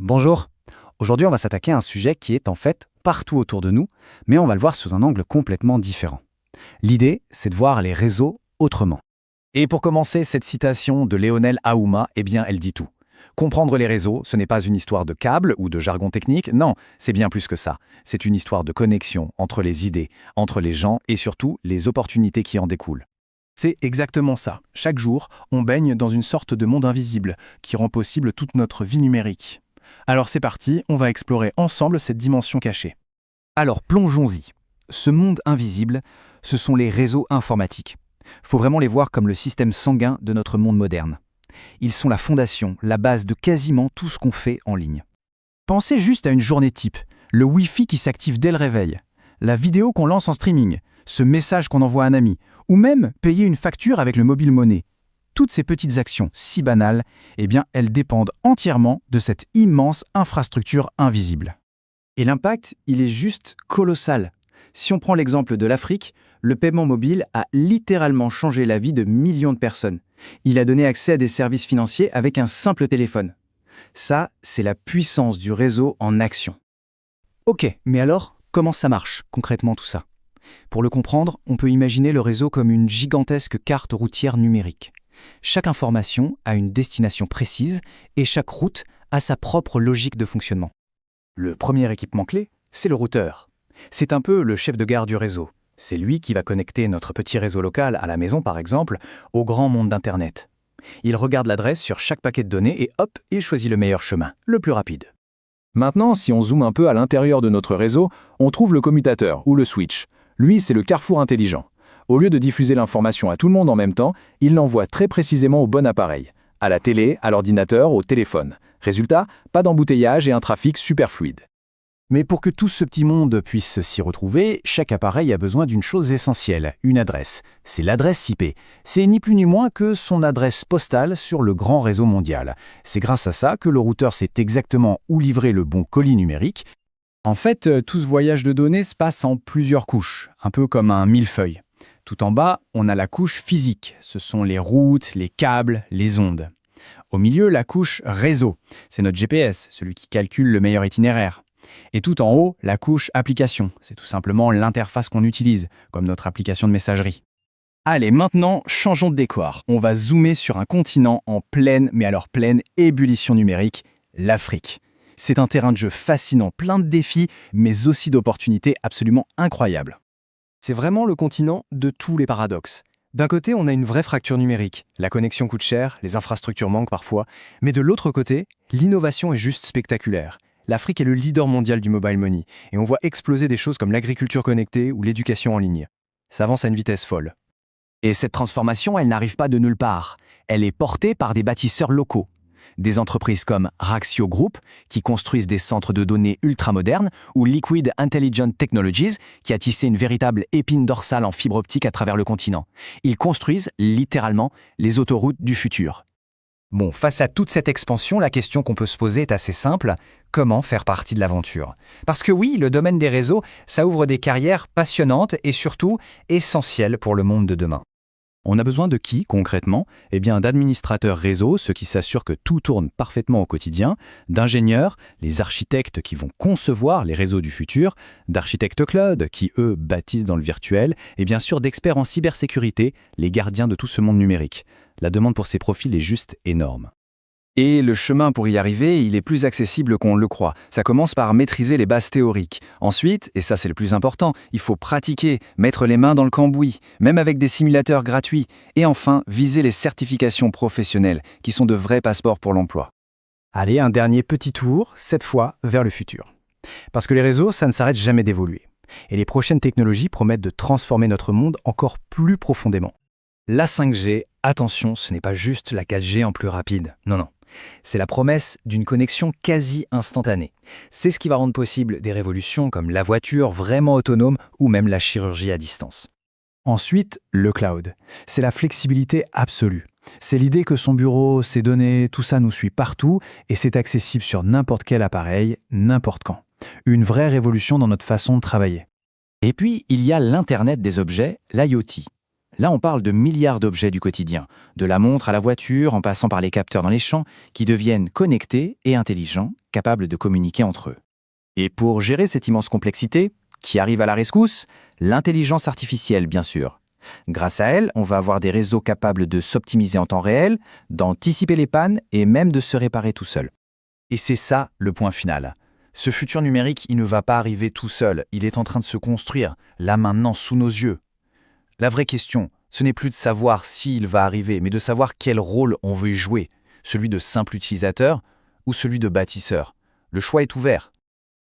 Bonjour. Aujourd'hui, on va s'attaquer à un sujet qui est en fait partout autour de nous, mais on va le voir sous un angle complètement différent. L'idée, c'est de voir les réseaux autrement. Et pour commencer, cette citation de Lionel Aouma, eh bien, elle dit tout. Comprendre les réseaux, ce n'est pas une histoire de câbles ou de jargon technique, non, c'est bien plus que ça. C'est une histoire de connexion entre les idées, entre les gens et surtout les opportunités qui en découlent. C'est exactement ça. Chaque jour, on baigne dans une sorte de monde invisible qui rend possible toute notre vie numérique. Alors c'est parti, on va explorer ensemble cette dimension cachée. Alors plongeons-y. Ce monde invisible, ce sont les réseaux informatiques. Faut vraiment les voir comme le système sanguin de notre monde moderne. Ils sont la fondation, la base de quasiment tout ce qu'on fait en ligne. Pensez juste à une journée type, le Wi-Fi qui s'active dès le réveil, la vidéo qu'on lance en streaming, ce message qu'on envoie à un ami, ou même payer une facture avec le mobile money. Toutes ces petites actions si banales, eh bien, elles dépendent entièrement de cette immense infrastructure invisible. Et l'impact, il est juste colossal. Si on prend l'exemple de l'Afrique, le paiement mobile a littéralement changé la vie de millions de personnes. Il a donné accès à des services financiers avec un simple téléphone. Ça, c'est la puissance du réseau en action. Ok, mais alors, comment ça marche concrètement tout ça? Pour le comprendre, on peut imaginer le réseau comme une gigantesque carte routière numérique. Chaque information a une destination précise et chaque route a sa propre logique de fonctionnement. Le premier équipement clé, c'est le routeur. C'est un peu le chef de gare du réseau. C'est lui qui va connecter notre petit réseau local à la maison par exemple au grand monde d'Internet. Il regarde l'adresse sur chaque paquet de données et hop, il choisit le meilleur chemin, le plus rapide. Maintenant, si on zoome un peu à l'intérieur de notre réseau, on trouve le commutateur ou le switch. Lui, c'est le carrefour intelligent. Au lieu de diffuser l'information à tout le monde en même temps, il l'envoie très précisément au bon appareil. À la télé, à l'ordinateur, au téléphone. Résultat, pas d'embouteillage et un trafic super fluide. Mais pour que tout ce petit monde puisse s'y retrouver, chaque appareil a besoin d'une chose essentielle, une adresse. C'est l'adresse IP. C'est ni plus ni moins que son adresse postale sur le grand réseau mondial. C'est grâce à ça que le routeur sait exactement où livrer le bon colis numérique. En fait, tout ce voyage de données se passe en plusieurs couches, un peu comme un millefeuille. Tout en bas, on a la couche physique. Ce sont les routes, les câbles, les ondes. Au milieu, la couche réseau. C'est notre GPS, celui qui calcule le meilleur itinéraire. Et tout en haut, la couche application. C'est tout simplement l'interface qu'on utilise, comme notre application de messagerie. Allez, maintenant, changeons de décor. On va zoomer sur un continent en pleine ébullition numérique, l'Afrique. C'est un terrain de jeu fascinant, plein de défis, mais aussi d'opportunités absolument incroyables. C'est vraiment le continent de tous les paradoxes. D'un côté, on a une vraie fracture numérique. La connexion coûte cher, les infrastructures manquent parfois. Mais de l'autre côté, l'innovation est juste spectaculaire. L'Afrique est le leader mondial du mobile money, et on voit exploser des choses comme l'agriculture connectée ou l'éducation en ligne. Ça avance à une vitesse folle. Et cette transformation, elle n'arrive pas de nulle part. Elle est portée par des bâtisseurs locaux. Des entreprises comme Raxio Group, qui construisent des centres de données ultramodernes, ou Liquid Intelligent Technologies, qui a tissé une véritable épine dorsale en fibre optique à travers le continent. Ils construisent, littéralement, les autoroutes du futur. Bon, face à toute cette expansion, la question qu'on peut se poser est assez simple. Comment faire partie de l'aventure? Parce que oui, le domaine des réseaux, ça ouvre des carrières passionnantes et surtout essentielles pour le monde de demain. On a besoin de qui, concrètement? Eh bien, d'administrateurs réseau, ceux qui s'assurent que tout tourne parfaitement au quotidien, d'ingénieurs, les architectes qui vont concevoir les réseaux du futur, d'architectes cloud, qui, eux, bâtissent dans le virtuel, et bien sûr d'experts en cybersécurité, les gardiens de tout ce monde numérique. La demande pour ces profils est juste énorme. Et le chemin pour y arriver, il est plus accessible qu'on le croit. Ça commence par maîtriser les bases théoriques. Ensuite, et ça c'est le plus important, il faut pratiquer, mettre les mains dans le cambouis, même avec des simulateurs gratuits. Et enfin, viser les certifications professionnelles, qui sont de vrais passeports pour l'emploi. Allez, un dernier petit tour, cette fois vers le futur. Parce que les réseaux, ça ne s'arrête jamais d'évoluer. Et les prochaines technologies promettent de transformer notre monde encore plus profondément. La 5G, attention, ce n'est pas juste la 4G en plus rapide. Non. C'est la promesse d'une connexion quasi instantanée. C'est ce qui va rendre possible des révolutions comme la voiture vraiment autonome ou même la chirurgie à distance. Ensuite, le cloud. C'est la flexibilité absolue. C'est l'idée que son bureau, ses données, tout ça nous suit partout et c'est accessible sur n'importe quel appareil, n'importe quand. Une vraie révolution dans notre façon de travailler. Et puis, il y a l'Internet des objets, l'IoT. Là, on parle de milliards d'objets du quotidien, de la montre à la voiture, en passant par les capteurs dans les champs, qui deviennent connectés et intelligents, capables de communiquer entre eux. Et pour gérer cette immense complexité, qui arrive à la rescousse? L'intelligence artificielle, bien sûr. Grâce à elle, on va avoir des réseaux capables de s'optimiser en temps réel, d'anticiper les pannes et même de se réparer tout seul. Et c'est ça le point final. Ce futur numérique, il ne va pas arriver tout seul, il est en train de se construire, là maintenant, sous nos yeux. La vraie question, ce n'est plus de savoir s'il va arriver, mais de savoir quel rôle on veut y jouer, celui de simple utilisateur ou celui de bâtisseur. Le choix est ouvert.